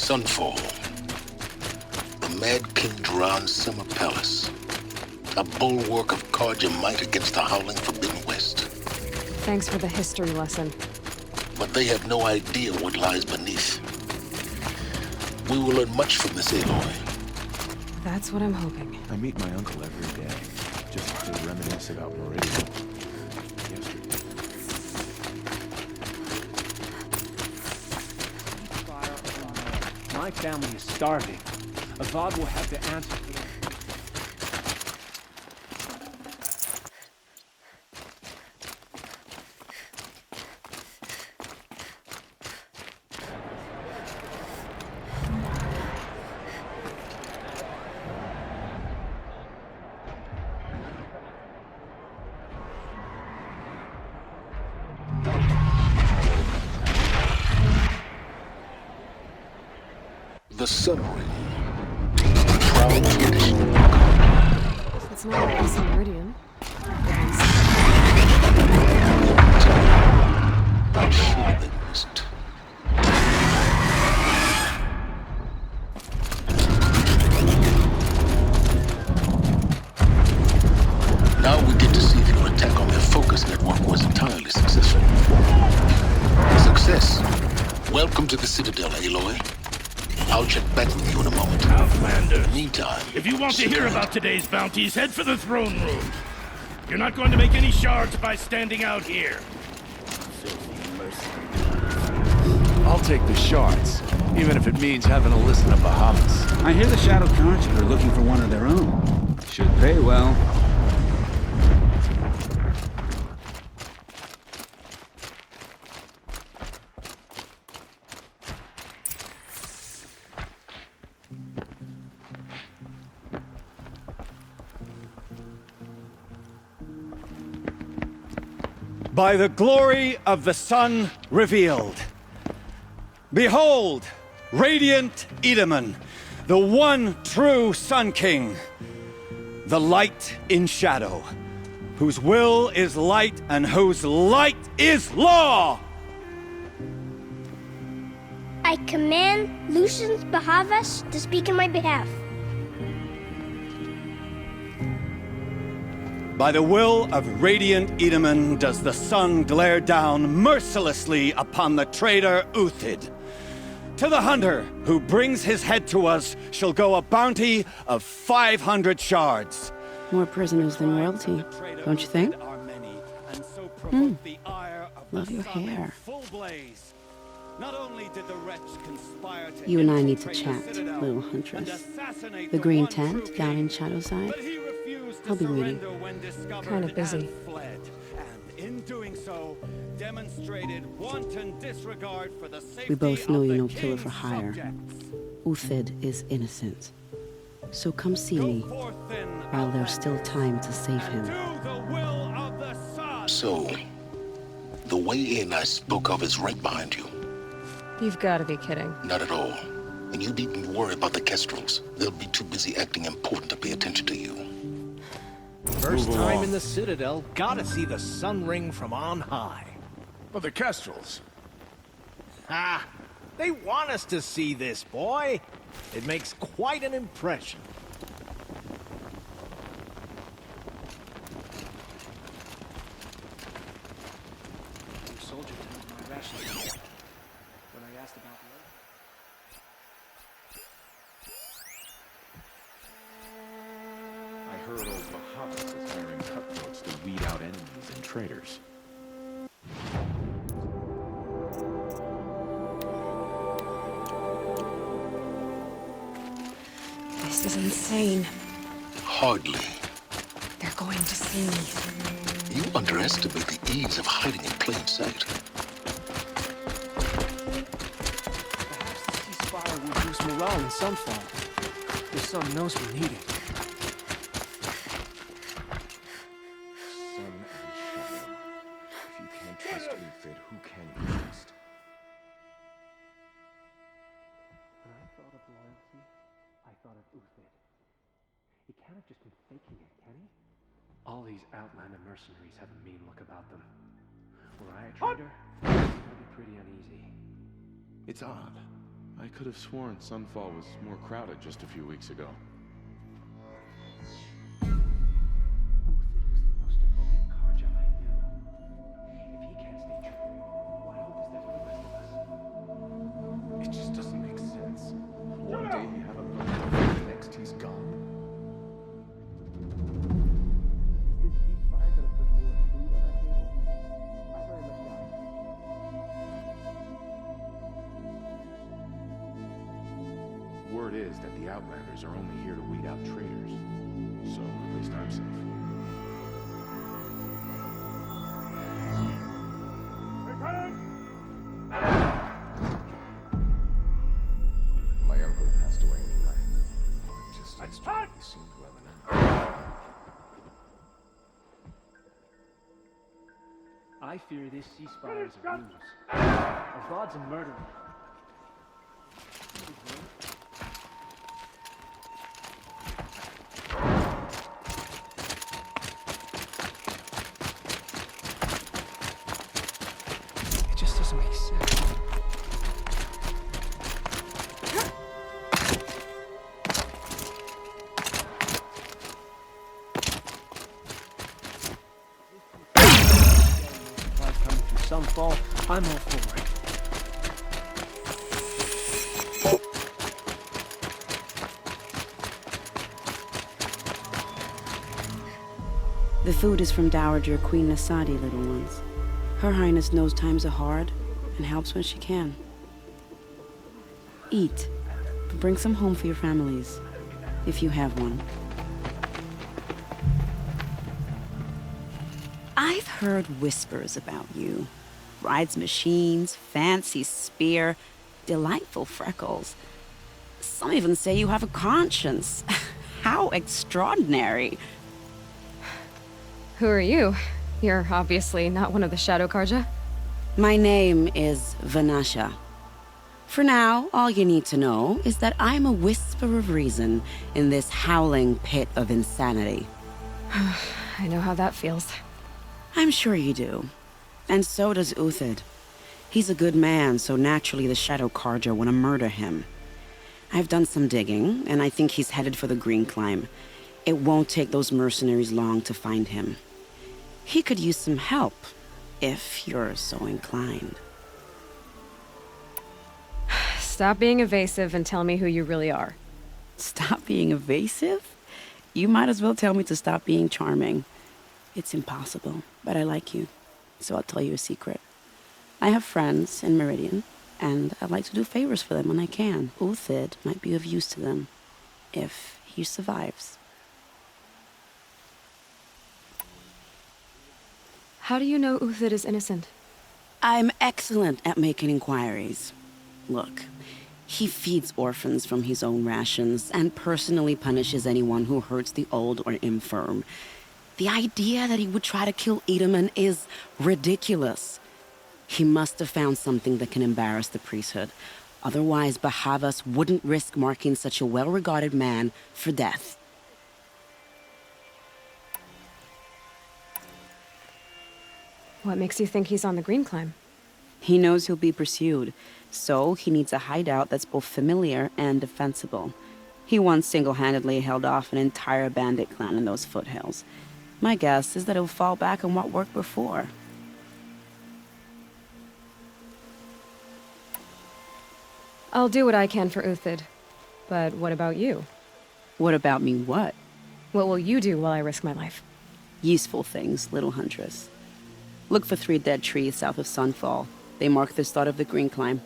Sunfall. The Mad King Duran's summer palace. A bulwark of Carja might against the howling Forbidden West. Thanks for the history lesson. But they have no idea what lies beneath. We will learn much from this, Aloy. That's what I'm hoping. I meet my uncle every day, just to reminisce about Meridian. Yesterday. My family is starving. Avad will have to answer for that. The submarine. Proud tradition. It's not like this in Meridian. I'm sure they missed. Now we get to see if your attack on their focus network was entirely successful. Success. Welcome to the Citadel, Aloy. I'll check back with you in a moment. Outlander. Meantime, If you want to hear about today's bounties, head for the throne room. You're not going to make any shards by standing out here. Filthy mercenary. I'll take the shards, even if it means having to listen to Bahamas. I hear the Shadow Carja are looking for one of their own. Should pay well. By the glory of the sun revealed. Behold, radiant Edaman, the one true Sun King, the light in shadow, whose will is light and whose light is law! I command Lucius Bahavas to speak in my behalf. By the will of radiant Edaman does the sun glare down mercilessly upon the traitor Uthid. To the hunter who brings his head to us shall go a bounty of 500 shards. More prisoners than royalty, don't you think? Love your hair. You and I need to chat, little huntress. The green tent down in Shadowside? I'll be reading. Kind of busy. We both know you're no killer for hire. Uthid is innocent. So come see me while there's still time to save him. So, the way in I spoke of is right behind you. You've got to be kidding. Not at all. And you needn't worry about the Kestrels. They'll be too busy acting important to pay attention to you. First time in the Citadel, gotta see the sun ring from on high. But the Kestrels. Ah, they want us to see this, boy. It makes quite an impression. Your soldier took my rations when I asked about the I heard old Bahamas is hiring cutthroats to weed out enemies and traitors. This is insane. Hardly. They're going to see me. You underestimate the ease of hiding in plain sight. Perhaps the ceasefire will boost morale in Sunfall. Your son knows we need it. Sun and shadow. If you can't trust Uthid, who can you trust? When I thought of loyalty, I thought of Uthid. He can't have just been faking it, can he? All these Outlander mercenaries have a mean look about them. Were I a traitor, I'd be pretty uneasy. It's odd. I could have sworn Sunfall was more crowded just a few weeks ago. Uthid was the most devoted Karja I knew. If he can't stay true, what hope is there for the rest of us? It just doesn't make sense. One day you have a look, the next he's gone. Is this ceasefire gonna put more food on our table? I very much doubt it. Word is that the Outlanders are only here to weed out traitors. So, at least I'm safe. My uncle passed away in Iraq. Just yesterday, he seemed well enough. I fear this ceasefire is a ruse. Our gods and murder. It just doesn't make sense. Coming through some fall, I'm all for it. The food is from Dowager Queen Nasadi, little ones. Her Highness knows times are hard and helps when she can. Eat, but bring some home for your families, if you have one. I've heard whispers about you. Rides machines, fancy spear, delightful freckles. Some even say you have a conscience. How extraordinary. Who are you? You're obviously not one of the Shadow Karja. My name is Vanasha. For now, all you need to know is that I'm a whisper of reason in this howling pit of insanity. I know how that feels. I'm sure you do. And so does Uthid. He's a good man, so naturally the Shadow Karja want to murder him. I've done some digging, and I think he's headed for the Green Climb. It won't take those mercenaries long to find him. He could use some help, if you're so inclined. Stop being evasive and tell me who you really are. Stop being evasive? You might as well tell me to stop being charming. It's impossible, but I like you, so I'll tell you a secret. I have friends in Meridian, and I like to do favors for them when I can. Uthid might be of use to them, if he survives. How do you know Uthid is innocent? I'm excellent at making inquiries. Look, he feeds orphans from his own rations and personally punishes anyone who hurts the old or infirm. The idea that he would try to kill Edaman is ridiculous. He must have found something that can embarrass the priesthood. Otherwise, Bahavas wouldn't risk marking such a well-regarded man for death. What makes you think he's on the Green Climb? He knows he'll be pursued, so he needs a hideout that's both familiar and defensible. He once single-handedly held off an entire bandit clan in those foothills. My guess is that he'll fall back on what worked before. I'll do what I can for Uthid. But what about you? What about me what? What will you do while I risk my life? Useful things, little huntress. Look for 3 dead trees south of Sunfall. They mark the start of the Green Climb.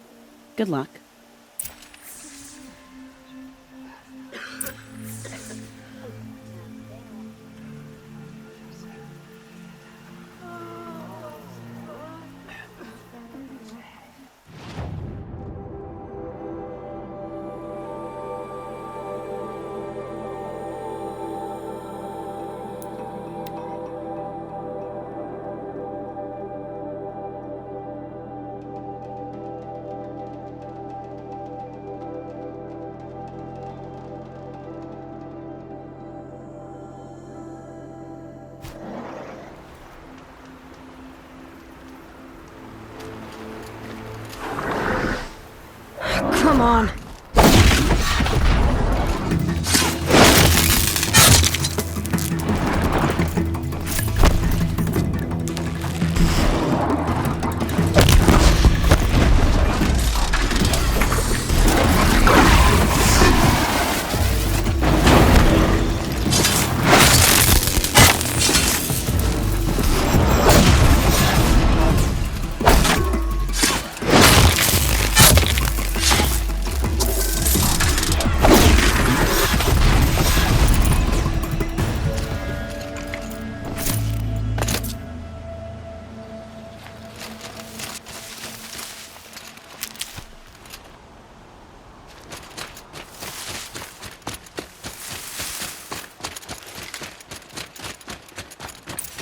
Good luck. Come on.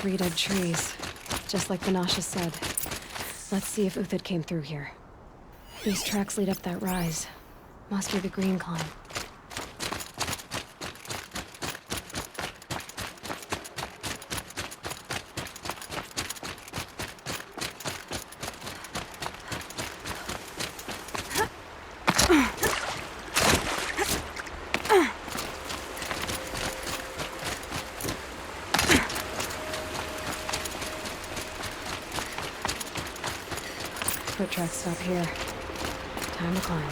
Three dead trees, just like Banasha said. Let's see if Uthid came through here. These tracks lead up that rise. Must be the Green Climb. Foot tracks stop here. Time to climb.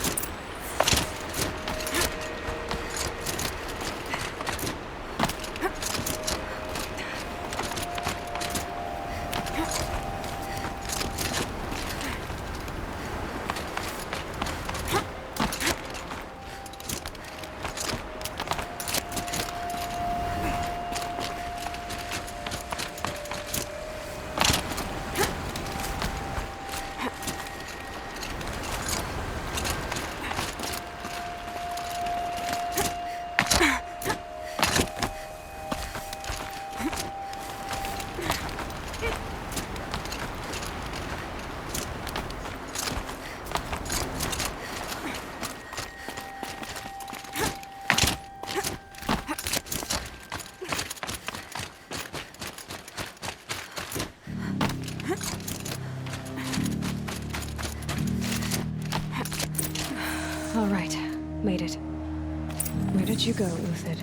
All right, made it. Where did you go, Uthid?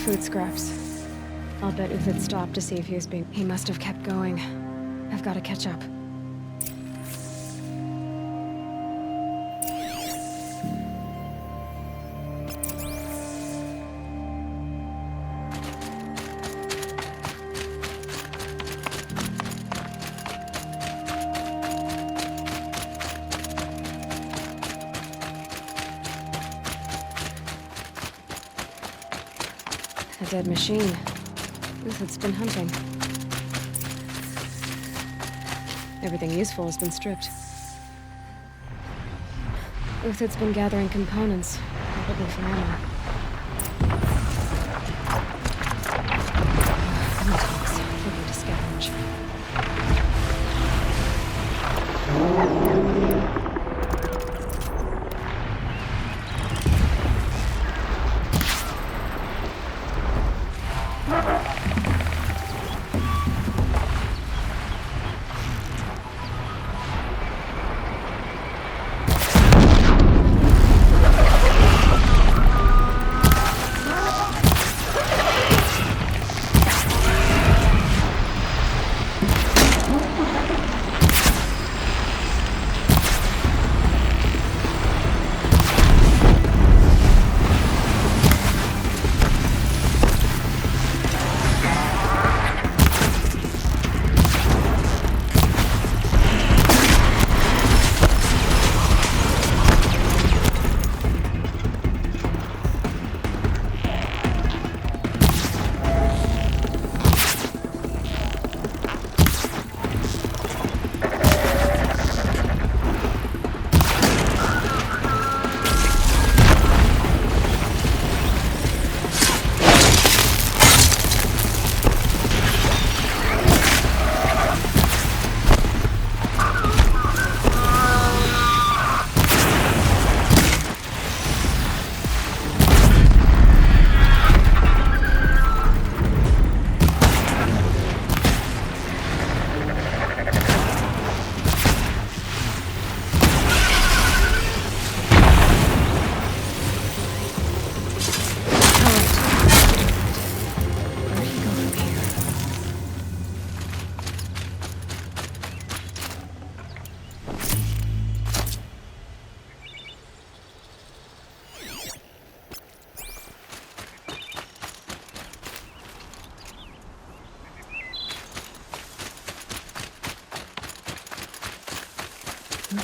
Food scraps. I'll bet Uthid stopped to see if he was being... He must have kept going. I've got to catch up. A dead machine. Uthid's been hunting. Everything useful has been stripped. Uthid's been gathering components, probably for ammo. Talks. Looking to scavenge.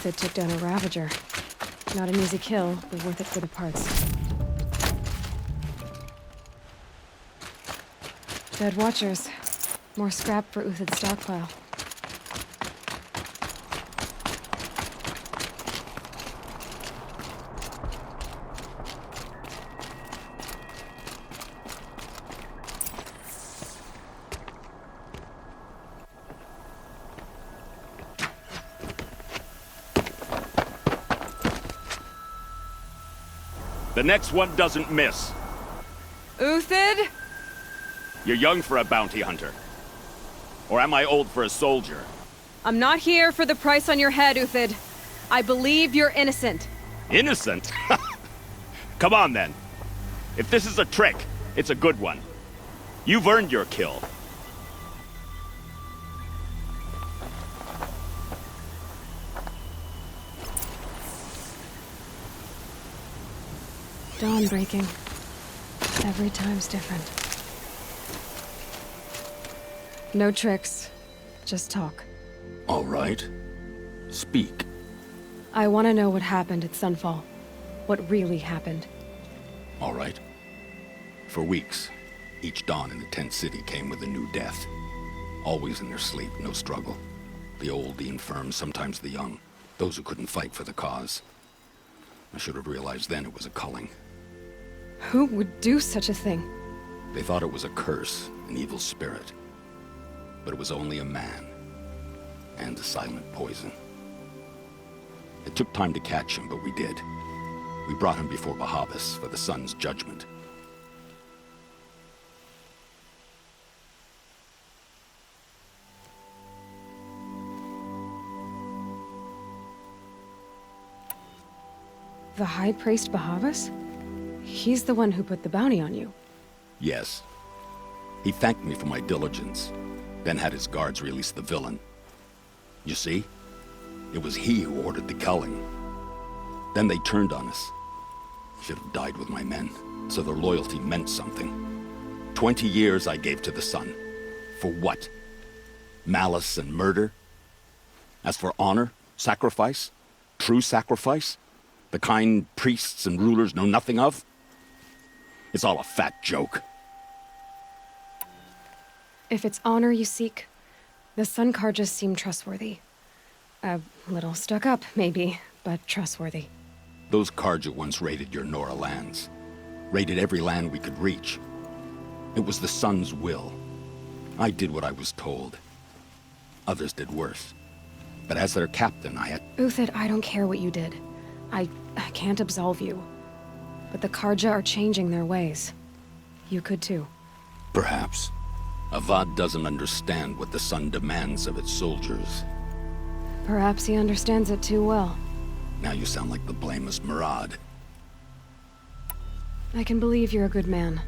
Uthid took down a Ravager. Not an easy kill, but worth it for the parts. Dead Watchers. More scrap for Uthid's stockpile. The next one doesn't miss. Uthid? You're young for a bounty hunter. Or am I old for a soldier? I'm not here for the price on your head, Uthid. I believe you're innocent. Innocent? Come on, then. If this is a trick, it's a good one. You've earned your kill. Dawn breaking. Every time's different. No tricks. Just talk. All right. Speak. I want to know what happened at Sunfall. What really happened. All right. For weeks, each dawn in the tent city came with a new death. Always in their sleep, no struggle. The old, the infirm, sometimes the young. Those who couldn't fight for the cause. I should have realized then it was a culling. Who would do such a thing? They thought it was a curse, an evil spirit. But it was only a man. And a silent poison. It took time to catch him, but we did. We brought him before Bahavas for the sun's judgment. The High Priest Bahavas? He's the one who put the bounty on you. Yes. He thanked me for my diligence, then had his guards release the villain. You see? It was he who ordered the culling. Then they turned on us. Should have died with my men, so their loyalty meant something. 20 years I gave to the sun. For what? Malice and murder? As for honor, sacrifice, true sacrifice, the kind priests and rulers know nothing of? It's all a fat joke. If it's honor you seek, the Sun Karjas seem trustworthy. A little stuck up, maybe, but trustworthy. Those Karja once raided your Nora lands. Raided every land we could reach. It was the Sun's will. I did what I was told. Others did worse. But as their captain, I had... Uthid, I don't care what you did. I can't absolve you. But the Karja are changing their ways. You could too. Perhaps. Avad doesn't understand what the Sun demands of its soldiers. Perhaps he understands it too well. Now you sound like the blameless Murad. I can believe you're a good man.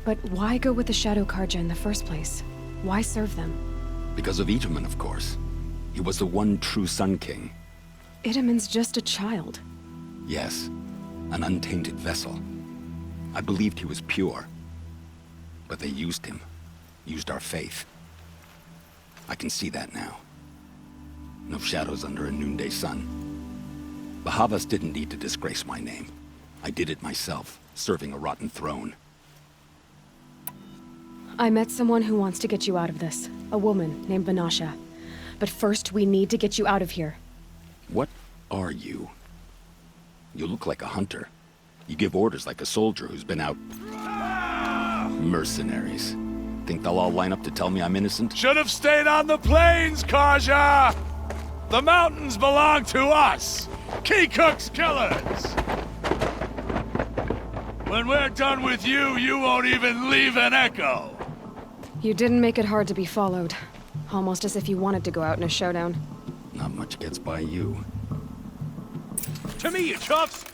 But why go with the Shadow Karja in the first place? Why serve them? Because of Itaman, of course. He was the one true Sun King. Itaman's just a child. Yes, an untainted vessel. I believed he was pure. But they used him. Used our faith. I can see that now. No shadows under a noonday sun. Bahavas didn't need to disgrace my name. I did it myself, serving a rotten throne. I met someone who wants to get you out of this. A woman named Vanasha. But first, we need to get you out of here. What are you? You look like a hunter. You give orders like a soldier who's been out... Mercenaries. Think they'll all line up to tell me I'm innocent? Should have stayed on the plains, Karja! The mountains belong to us! Keycook's killers! When we're done with you, you won't even leave an echo! You didn't make it hard to be followed. Almost as if you wanted to go out in a showdown. Not much gets by you. To me, you chuffs!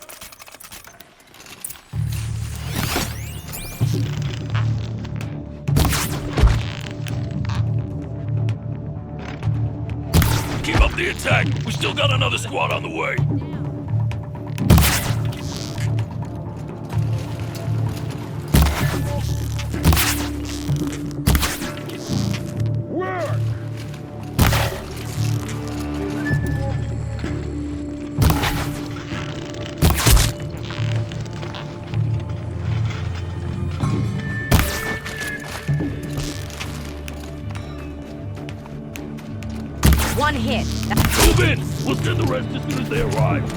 Keep up the attack! We still got another squad on the way! one hit. Move in! We'll send the rest as soon as they arrive.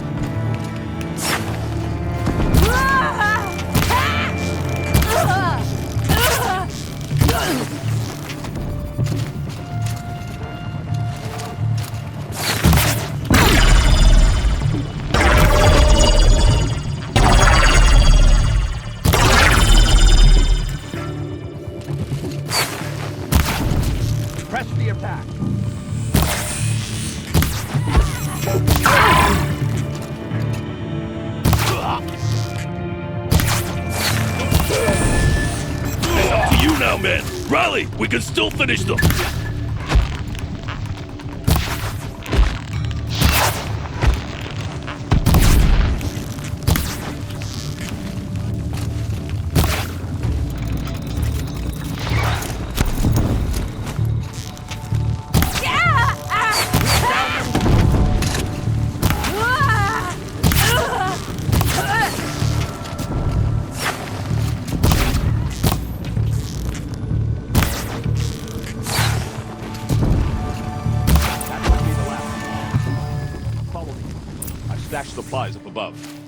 Press the attack. Up to you now, men. Rally! We can still finish them. Stashed supplies up above.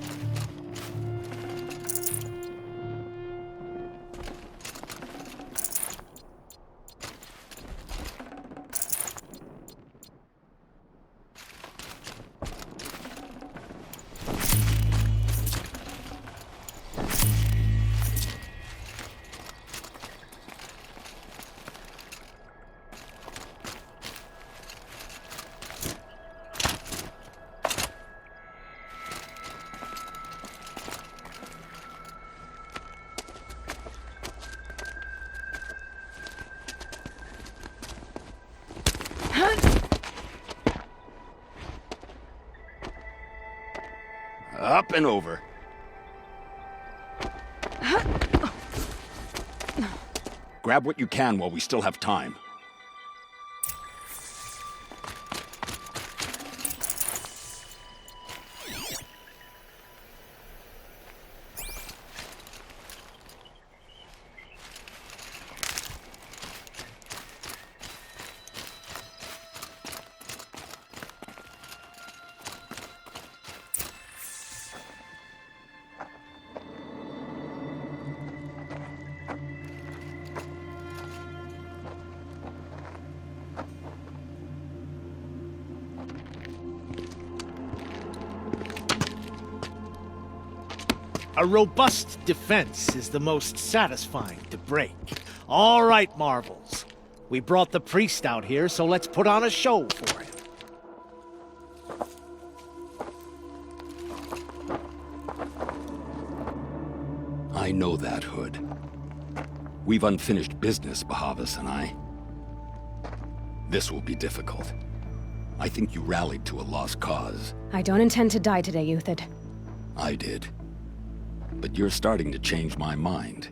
Up and over. Grab what you can while we still have time. A robust defense is the most satisfying to break. All right, Marvels. We brought the priest out here, so let's put on a show for him. I know that, Hood. We've unfinished business, Bahavas and I. This will be difficult. I think you rallied to a lost cause. I don't intend to die today, Uthid. I did. But you're starting to change my mind.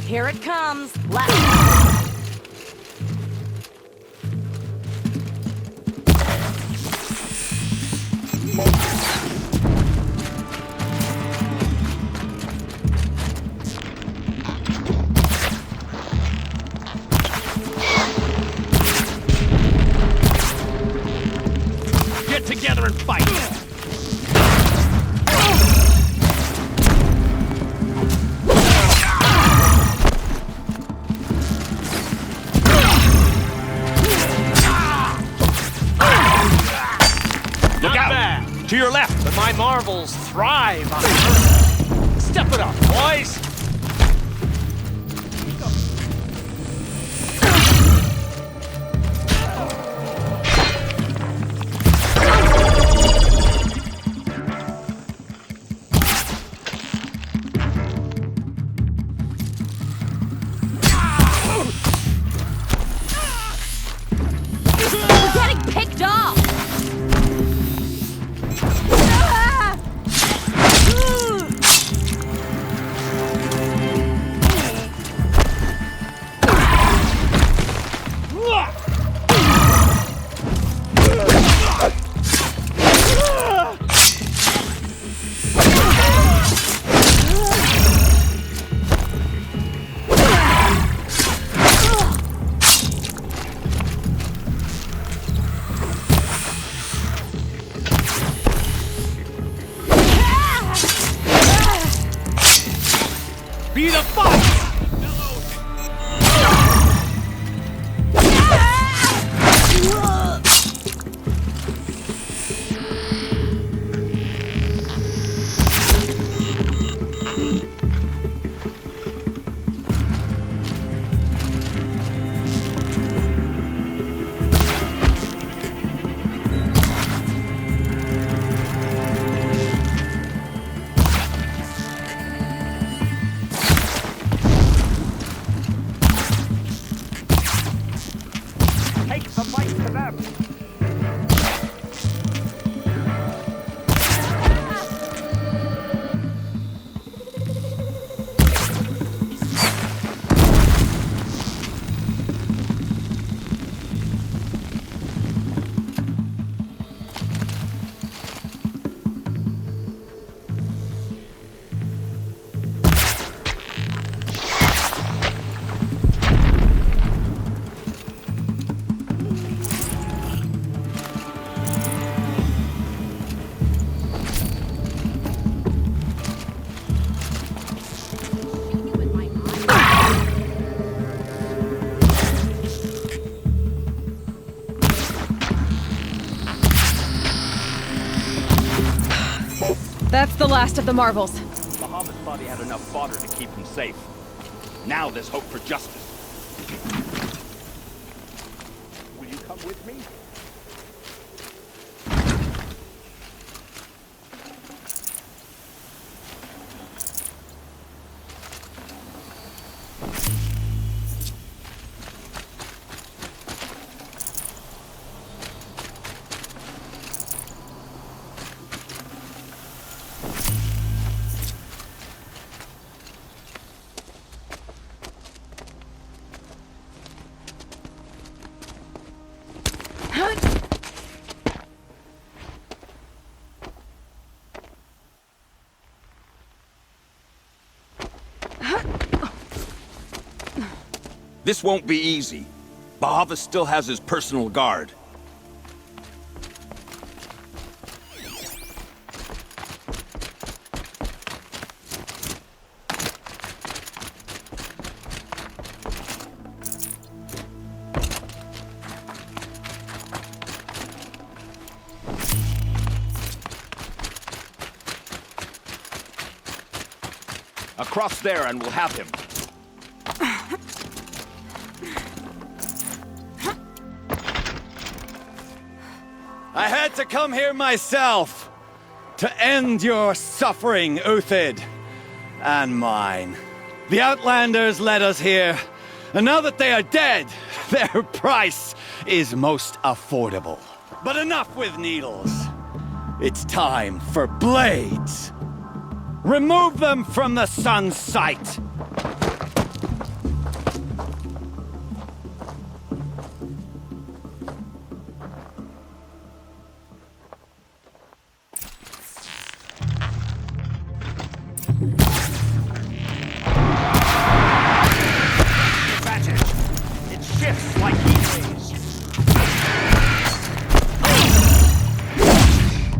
Here it comes. Last. Get together and fight! Look out! To your left! But my marvels thrive on mercy. Step it up, boys! We're getting picked off! fight to them. That's the last of the marvels. Bahamut thought he had enough fodder to keep him safe. Now there's hope for justice. Will you come with me? This won't be easy. Bahavas still has his personal guard. Across there and we'll have him. I had to come here myself to end your suffering, Uthid, and mine. The Outlanders led us here, and now that they are dead, their price is most affordable. But enough with needles. It's time for blades. Remove them from the sun's sight.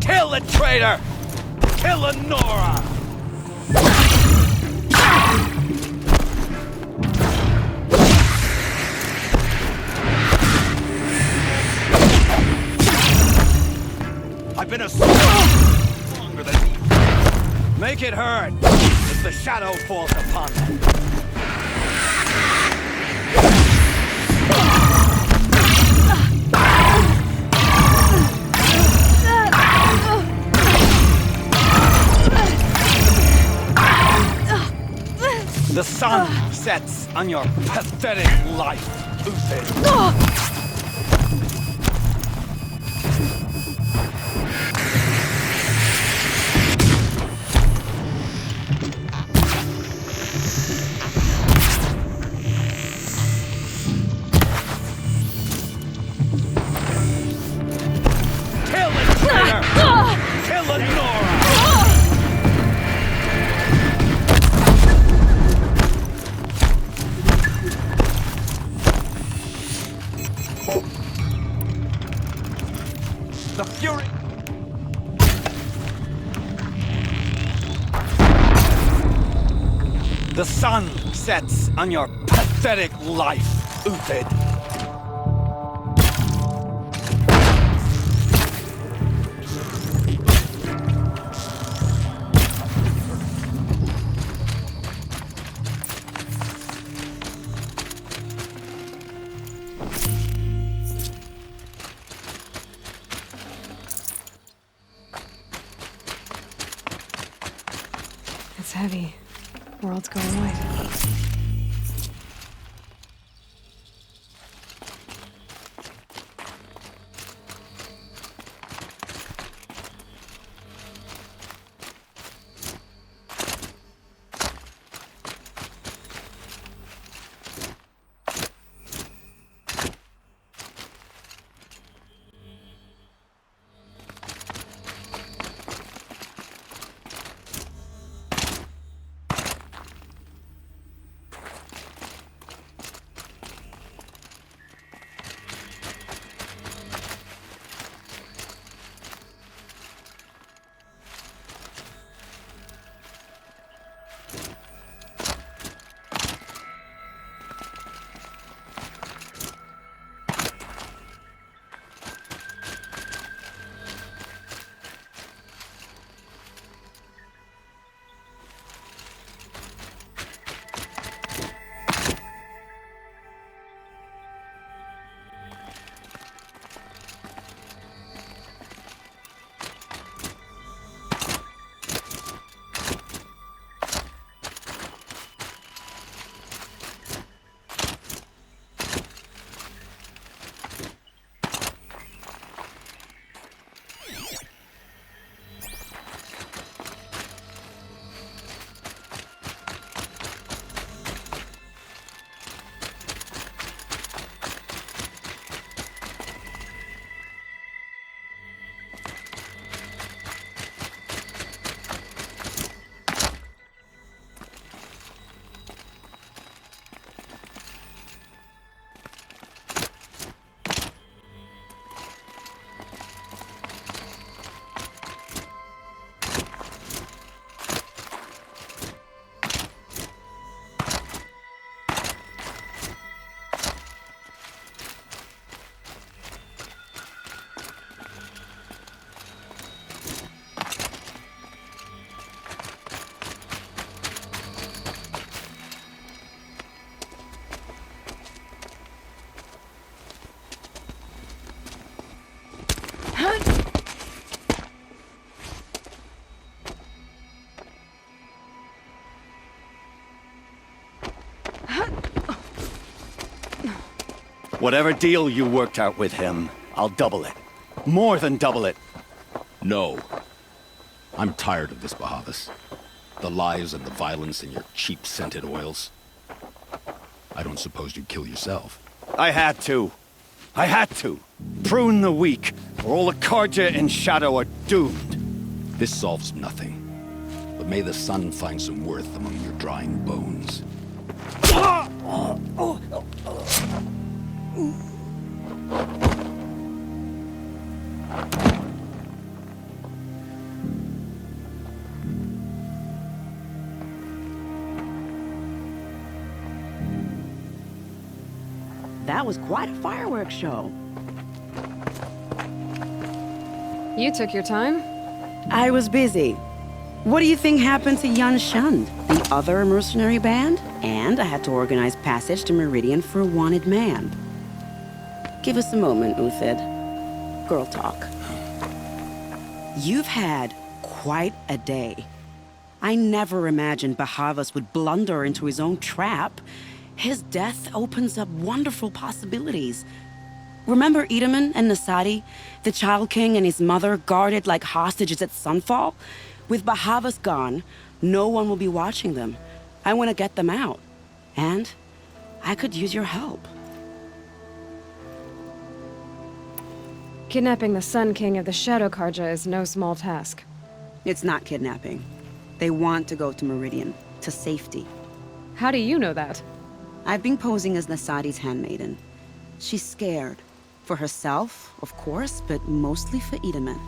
Kill the traitor! Kill Lenora! I've been a soldier longer than you. Make it hurt as the shadow falls upon them. The sun sets on your pathetic life, Uthid. Kill the traitor! Kill Lenora! The fury! The sun sets on your pathetic life, Uthid. It's heavy. World's going white. Whatever deal you worked out with him, I'll double it. More than double it. No. I'm tired of this, Bahavas. The lies and the violence and your cheap scented oils. I don't suppose you'd kill yourself. I had to. I had to. Prune the weak, or all the Karja in Shadow are doomed. This solves nothing. But may the sun find some worth among your drying bones. That was quite a fireworks show. You took your time? I was busy. What do you think happened to Yan Shund, the other mercenary band? And I had to organize passage to Meridian for a wanted man. Give us a moment, Uthid. Girl talk. You've had quite a day. I never imagined Bahavas would blunder into his own trap. His death opens up wonderful possibilities. Remember Edaman and Nasadi? The Child King and his mother guarded like hostages at Sunfall? With Bahavas gone, no one will be watching them. I want to get them out. And I could use your help. Kidnapping the Sun King of the Shadow Karja is no small task. It's not kidnapping. They want to go to Meridian, to safety. How do you know that? I've been posing as Nasadi's handmaiden. She's scared. For herself, of course, but mostly for Edaman.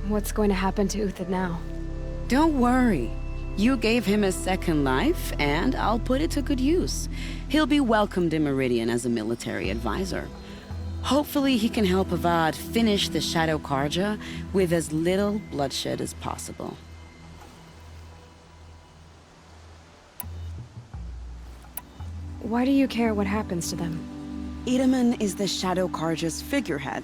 What's going to happen to Uthid now? Don't worry. You gave him a second life, and I'll put it to good use. He'll be welcomed in Meridian as a military advisor. Hopefully he can help Avad finish the Shadow Karja with as little bloodshed as possible. Why do you care what happens to them? Edaman is the Shadow Karja's figurehead.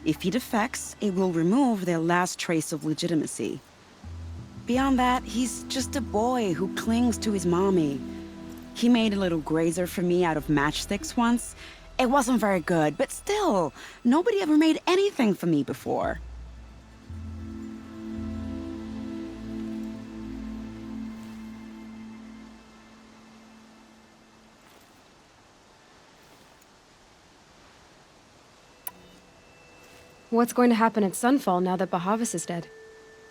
If he defects, it will remove their last trace of legitimacy. Beyond that, he's just a boy who clings to his mommy. He made a little grazer for me out of matchsticks once. It wasn't very good, but still, nobody ever made anything for me before. What's going to happen at Sunfall now that Bahavas is dead?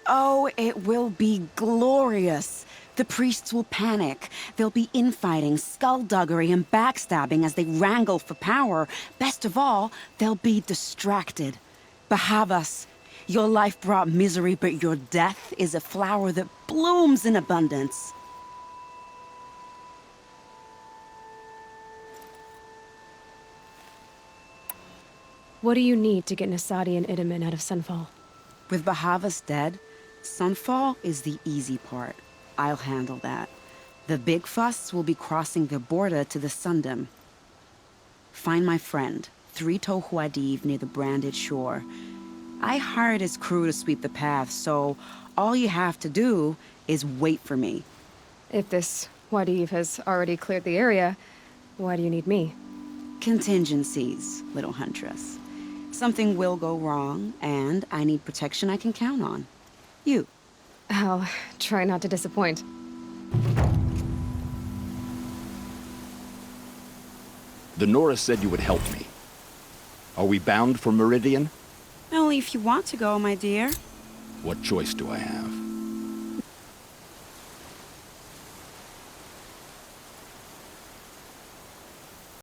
Oh, it will be glorious. The priests will panic. There'll be infighting, skullduggery, and backstabbing as they wrangle for power. Best of all, they'll be distracted. Bahavas, your life brought misery, but your death is a flower that blooms in abundance. What do you need to get Nasadi and Edaman out of Sunfall? With Bahavas dead, Sunfall is the easy part. I'll handle that. The big fuss will be crossing the border to the Sundom. Find my friend, Traitor near the branded shore. I hired his crew to sweep the path, so all you have to do is wait for me. If this Wadiv has already cleared the area, why do you need me? Contingencies, little huntress. Something will go wrong, and I need protection I can count on. You. I'll try not to disappoint. The Nora said you would help me. Are we bound for Meridian? Only if you want to go, my dear. What choice do I have?